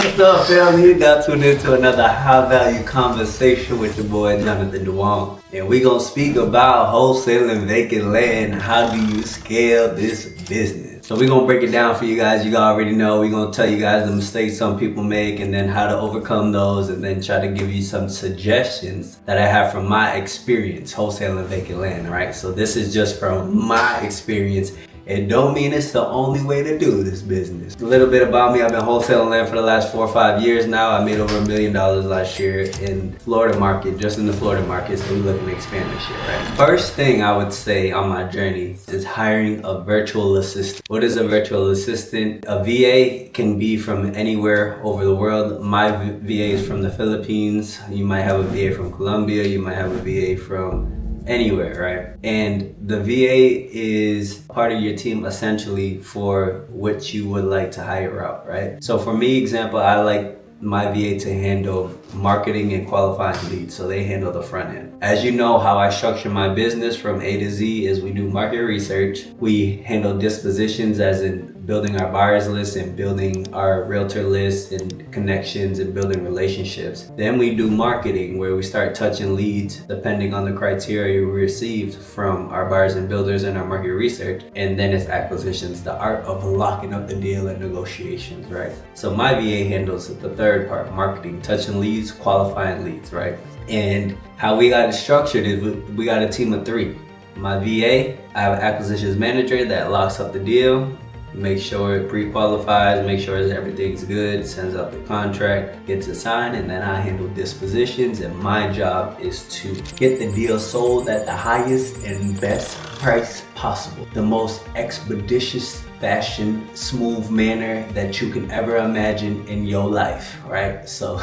What's up, family? You got tuned into another high value conversation with your boy Jonathan DeWong. And we gonna speak about wholesaling vacant land. How do you scale this business? So we gonna break it down for you guys. You already know. We gonna tell you guys the mistakes some people make and then how to overcome those, and then try to give you some suggestions that I have from my experience wholesaling vacant land, right? So this is just from my experience. It don't mean it's the only way to do this business. A little bit about me: I've been wholesaling land for the last 4 or 5 years now. I made over $1 million last year in Florida market, just in the Florida market, so we're looking to expand this year, right? First thing I would say on my journey is hiring a virtual assistant. What is a virtual assistant? A VA can be from anywhere over the world. My VA is from the Philippines. You might have a VA from Colombia. You might have a VA from anywhere, right? And the VA is part of your team essentially for what you would like to hire out, right? So for me, example, I like my VA to handle marketing and qualifying leads, so they handle the front end. As you know, how I structure my business from A to Z is we do market research, we handle dispositions, as in building our buyers list and building our realtor list and connections and building relationships. Then we do marketing, where we start touching leads depending on the criteria we received from our buyers and builders and our market research. And then it's acquisitions, the art of locking up the deal and negotiations, right? So my VA handles the third part, marketing, touching leads, qualifying leads, right? And how we got it structured is we got a team of 3. My VA, I have an acquisitions manager that locks up the deal, make sure it pre-qualifies, make sure everything's good, sends out the contract, gets it signed, and then I handle dispositions. And my job is to get the deal sold at the highest and best price possible, the most expeditious fashion, smooth manner that you can ever imagine in your life, right? So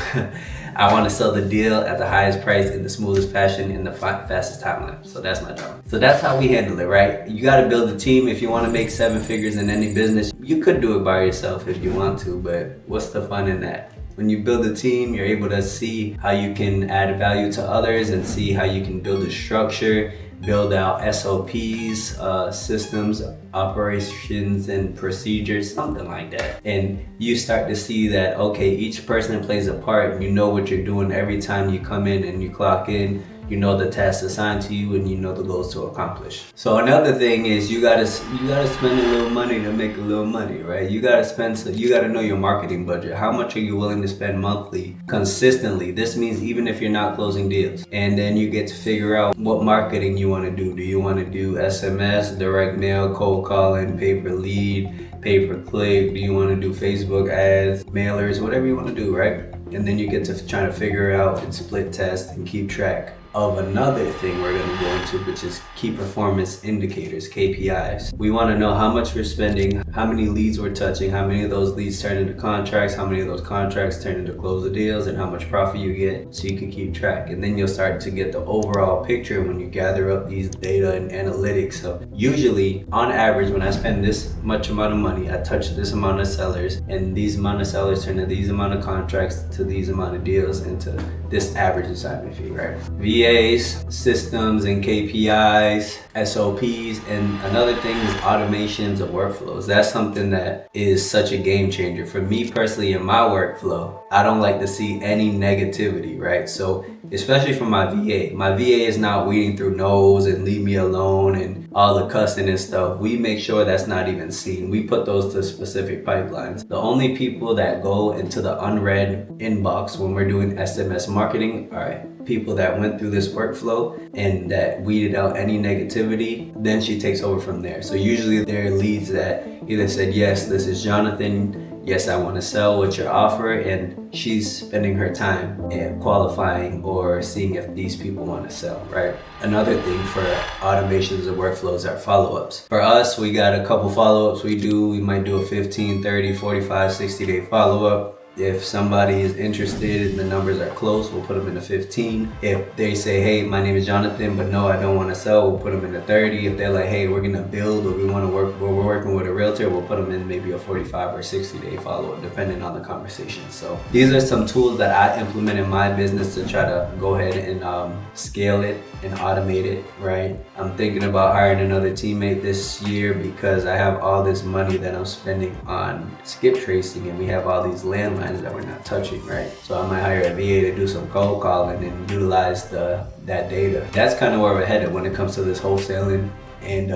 I want to sell the deal at the highest price in the smoothest fashion in the fastest timeline. So that's my job. So that's how we handle it, right? You got to build a team. If you want to make 7 figures in any business, you could do it by yourself if you want to, but what's the fun in that? When you build a team, you're able to see how you can add value to others and see how you can build a structure, build out SOPs, systems, operations, and procedures, something like that. And you start to see that, okay, each person plays a part. You know what you're doing every time you come in and you clock in. You know the tasks assigned to you, and you know the goals to accomplish. So another thing is you gotta spend a little money to make a little money, right? You gotta know your marketing budget. How much are you willing to spend monthly, consistently? This means even if you're not closing deals. And then you get to figure out what marketing you want to do. Do you want to do SMS, direct mail, cold calling, pay per lead, pay per click? Do you want to do Facebook ads, mailers, whatever you want to do, right? And then you get to try to figure out and split test and keep track of another thing we're going to go into, which is key performance indicators, KPIs. We want to know how much we're spending, how many leads we're touching, how many of those leads turn into contracts, how many of those contracts turn into closed deals, and how much profit you get, so you can keep track. And then you'll start to get the overall picture when you gather up these data and analytics. So usually, on average, when I spend this much amount of money, I touch this amount of sellers, and these amount of sellers turn into these amount of contracts, to these amount of deals, into this average assignment fee, right? VAs, systems and KPIs, SOPs, and another thing is automations of workflows. That's something that is such a game changer. For me personally, in my workflow, I don't like to see any negativity, right? So especially for my VA is not weeding through no's and leave me alone and all the cussing and stuff. We make sure that's not even seen. We put those to specific pipelines. The only people that go into the unread inbox when we're doing SMS marketing are people that went through this workflow and that weeded out any negativity. Then she takes over from there. So usually there are leads that either said, yes, this is Jonathan, yes, I want to sell, what's your offer? And she's spending her time in qualifying or seeing if these people want to sell, right? Another thing for automations of workflows are follow-ups. For us, we got a couple follow-ups we might do a 15, 30, 45, 60-day follow-up. If somebody is interested and the numbers are close, we'll put them in a 15. If they say, hey, my name is Jonathan, but no, I don't want to sell, we'll put them in a 30. If they're like, hey, we're going to build, or we want to work, or we're working with a realtor, we'll put them in maybe a 45 or 60-day follow-up, depending on the conversation. So these are some tools that I implement in my business to try to go ahead and scale it and automate it, right? I'm thinking about hiring another teammate this year because I have all this money that I'm spending on skip tracing, and we have all these landlines lands that we're not touching, right? So I might hire a VA to do some cold calling and utilize that data. That's kind of where we're headed when it comes to this wholesaling and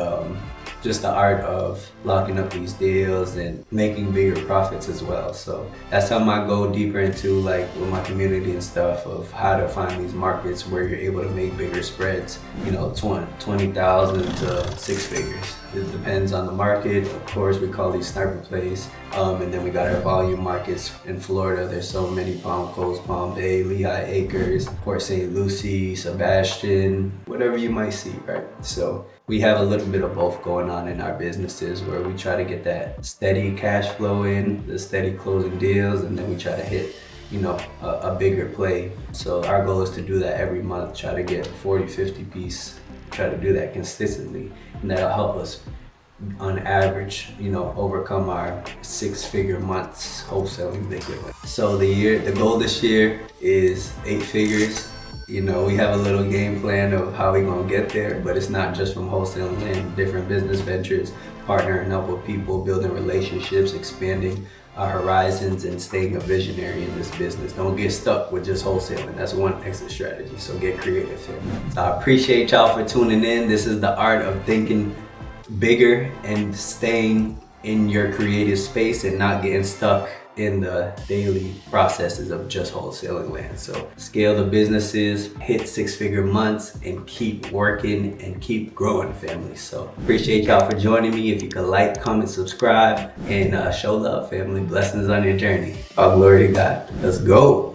just the art of locking up these deals and making bigger profits as well. So that's something I go deeper into, like with my community and stuff, of how to find these markets where you're able to make bigger spreads, you know, 20,000 to 6 figures. It depends on the market. Of course, we call these sniper plays. And then we got our volume markets in Florida. There's so many: Palm Coast, Palm Bay, Lehigh Acres, Port St. Lucie, Sebastian, whatever you might see, right? So we have a little bit of both going on in our businesses, where we try to get that steady cash flow in, the steady closing deals, and then we try to hit, you know, a bigger play. So our goal is to do that every month, try to get 40, 50 piece, try to do that consistently, and that'll help us on average, you know, overcome our 6-figure months wholesaling vacant. So the goal this year is 8 figures. You know, we have a little game plan of how we gonna get there, but it's not just from wholesaling and different business ventures, partnering up with people, building relationships, expanding our horizons, and staying a visionary in this business. Don't get stuck with just wholesaling. That's one exit strategy. So get creative here. So I appreciate y'all for tuning in. This is the art of thinking bigger and staying in your creative space and not getting stuck in the daily processes of just wholesaling land. So scale the businesses, hit 6-figure months, and keep working and keep growing, family. So appreciate y'all for joining me. If you could like, comment, subscribe, and show love, family. Blessings on your journey. All glory to God. Let's go.